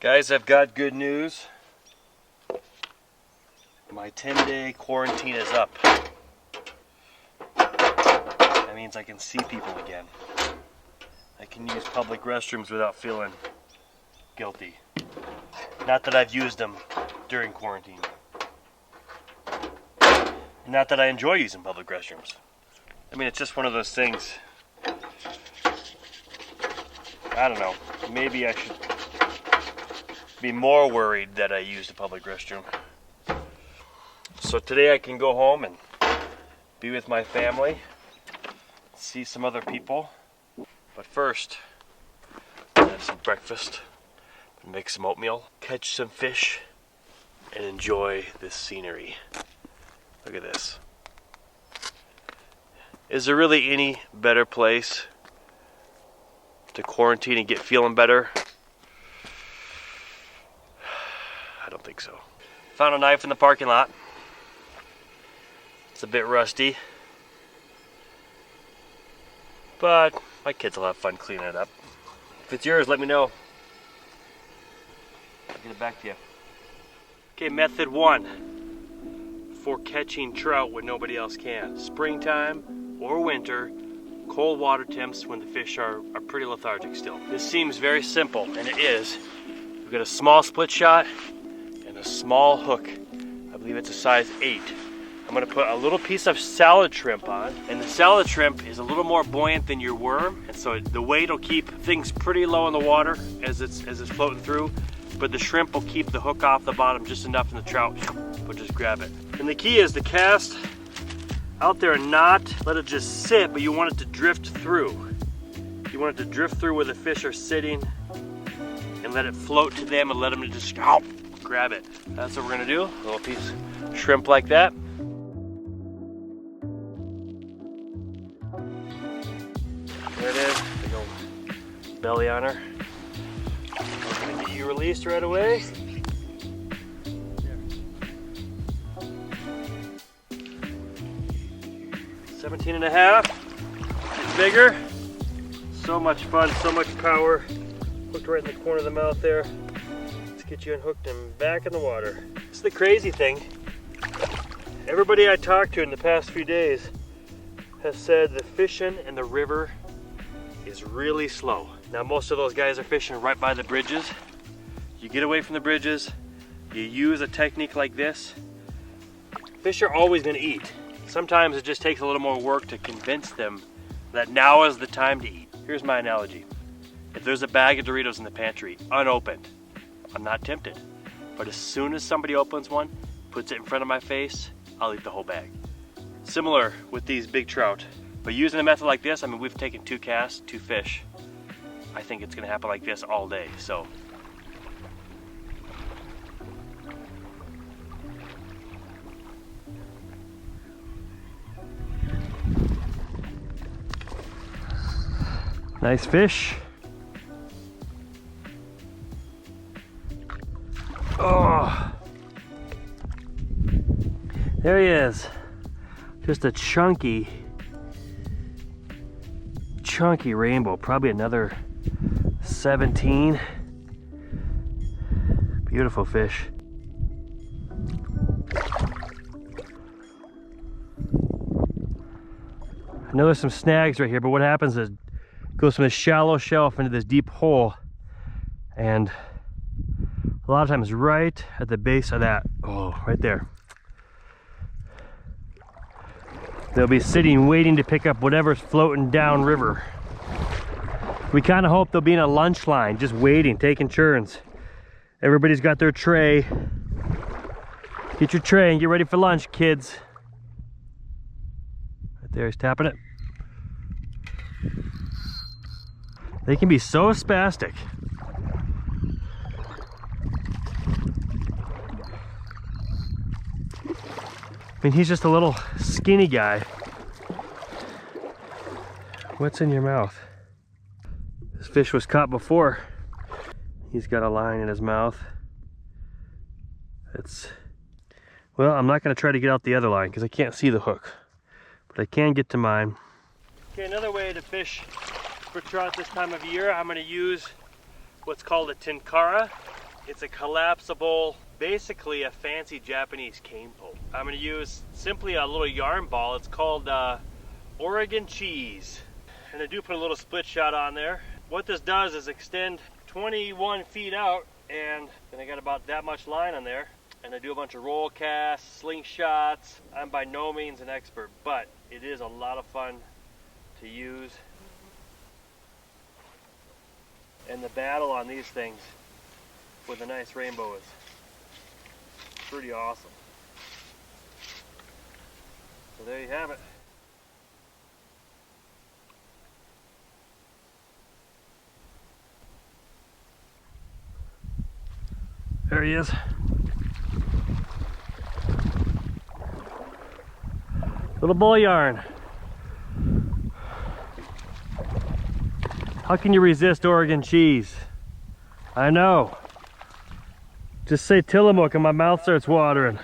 Guys, I've got good news. My 10-day quarantine is up. That means I can see people again. I can use public restrooms without feeling guilty. Not that I've used them during quarantine. Not that I enjoy using public restrooms. I mean, it's just one of those things. I don't know. Maybe I should be more worried that I used a public restroom. So today I can go home and be with my family, see some other people. But first, have some breakfast, make some oatmeal, catch some fish, and enjoy this scenery. Look at this. Is there really any better place to quarantine and get feeling better? I don't think so. Found a knife in the parking lot. It's a bit rusty, but my kids will have fun cleaning it up. If it's yours, let me know. I'll get it back to you. Okay, method 1 for catching trout when nobody else can. Springtime or winter, cold water temps when the fish are pretty lethargic still. This seems very simple, and it is. We've got a small split shot and a small hook. I believe it's a size 8. I'm gonna put a little piece of salad shrimp on, and the salad shrimp is a little more buoyant than your worm, and so the weight will keep things pretty low in the water as it's floating through, but the shrimp will keep the hook off the bottom just enough, and the trout will just grab it. And the key is to cast out there and not let it just sit, but you want it to drift through. You want it to drift through where the fish are sitting and let it float to them and let them just grab it. That's what we're gonna do. A little piece of shrimp like that. There it is, big old belly on her. I'm gonna get you released right away. 17.5, it's bigger. So much fun, so much power. Hooked right in the corner of the mouth there. Let's get you unhooked and back in the water. This is the crazy thing. Everybody I talked to in the past few days has said the fishing in the river is really slow. Now most of those guys are fishing right by the bridges. You get away from the bridges, you use a technique like this, fish are always gonna eat. Sometimes it just takes a little more work to convince them that now is the time to eat. Here's my analogy. If there's a bag of Doritos in the pantry, unopened, I'm not tempted. But as soon as somebody opens one, puts it in front of my face, I'll eat the whole bag. Similar with these big trout. But using a method like this, I mean, we've taken 2 casts, 2 fish. I think it's gonna happen like this all day, so. Nice fish. Oh, there he is. Just a chunky rainbow, probably another 17. Beautiful fish. I know there's some snags right here, but what happens is it goes from this shallow shelf into this deep hole, and a lot of times right at the base of that, right there, they'll be sitting waiting to pick up whatever's floating down river. We kind of hope they'll be in a lunch line, just waiting, taking turns. Everybody's got their tray. Get your tray and get ready for lunch, kids. Right there, he's tapping it. They can be so spastic. I mean, he's just a little skinny guy. What's in your mouth? This fish was caught before. He's got a line in his mouth. Well, I'm not gonna try to get out the other line because I can't see the hook, but I can get to mine. Okay, another way to fish for trout this time of year, I'm gonna use what's called a Tenkara. It's a collapsible, basically a fancy Japanese cane pole. I'm going to use simply a little yarn ball. It's called Oregon cheese. And I do put a little split shot on there. What this does is extend 21 feet out, and then I got about that much line on there. And I do a bunch of roll casts, slingshots. I'm by no means an expert, but it is a lot of fun to use. And the battle on these things with a nice rainbow is pretty awesome. So there you have it. There he is. Little bull yarn. How can you resist Oregon cheese? I know. Just say Tillamook and my mouth starts watering.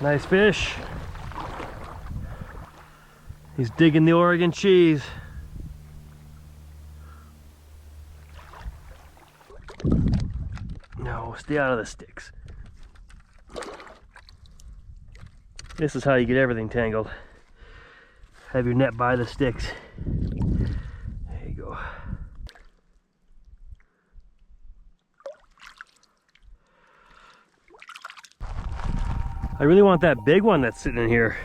Nice fish. He's digging the Oregon cheese. No, stay out of the sticks. This is how you get everything tangled. Have your net by the sticks. There you go. I really want that big one that's sitting in here.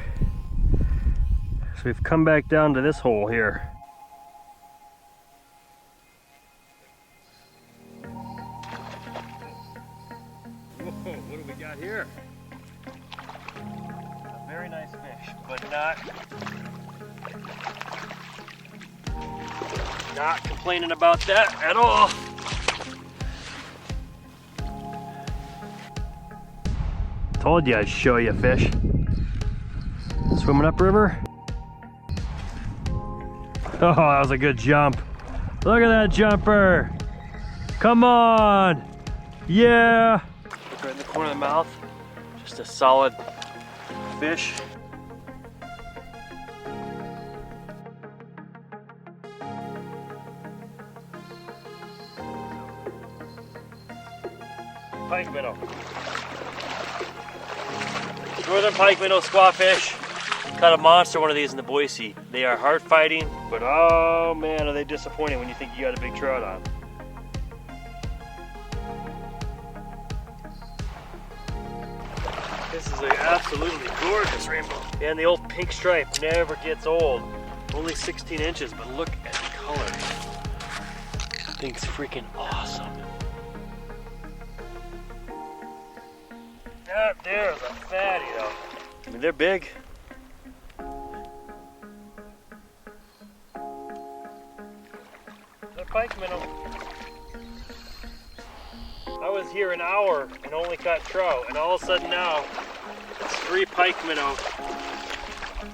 So we've come back down to this hole here. Whoa, what do we got here? A very nice fish, but not complaining about that at all. Told you I'd show you fish. Swimming upriver. Oh, that was a good jump. Look at that jumper. Come on. Yeah. Look right in the corner of the mouth. Just a solid fish. Pike minnow. Northern pike minnow squawfish. Caught a monster one of these in the Boise. They are hard fighting, but oh man, are they disappointing when you think you got a big trout on. This is an absolutely gorgeous rainbow. And the old pink stripe never gets old. Only 16 inches, but look at the color. This thing's freaking awesome. That there's a fatty though. I mean, they're big. They're pike minnow. I was here an hour and only caught trout, and all of a sudden now it's 3 pike minnow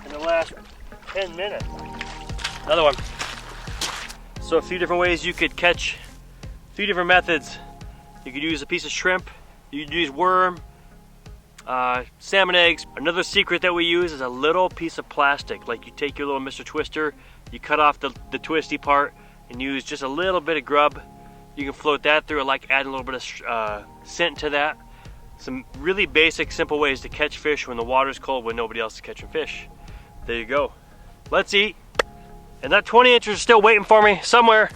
in the last 10 minutes. Another one. So a few different ways you could catch, a few different methods. You could use a piece of shrimp, you could use worm, salmon eggs. Another secret that we use is a little piece of plastic. Like you take your little Mr. Twister, you cut off the twisty part and use just a little bit of grub. You can float that through. I like adding a little bit of scent to that. Some really basic, simple ways to catch fish when the water's cold, when nobody else is catching fish. There you go. Let's eat. And that 20 incher is still waiting for me somewhere.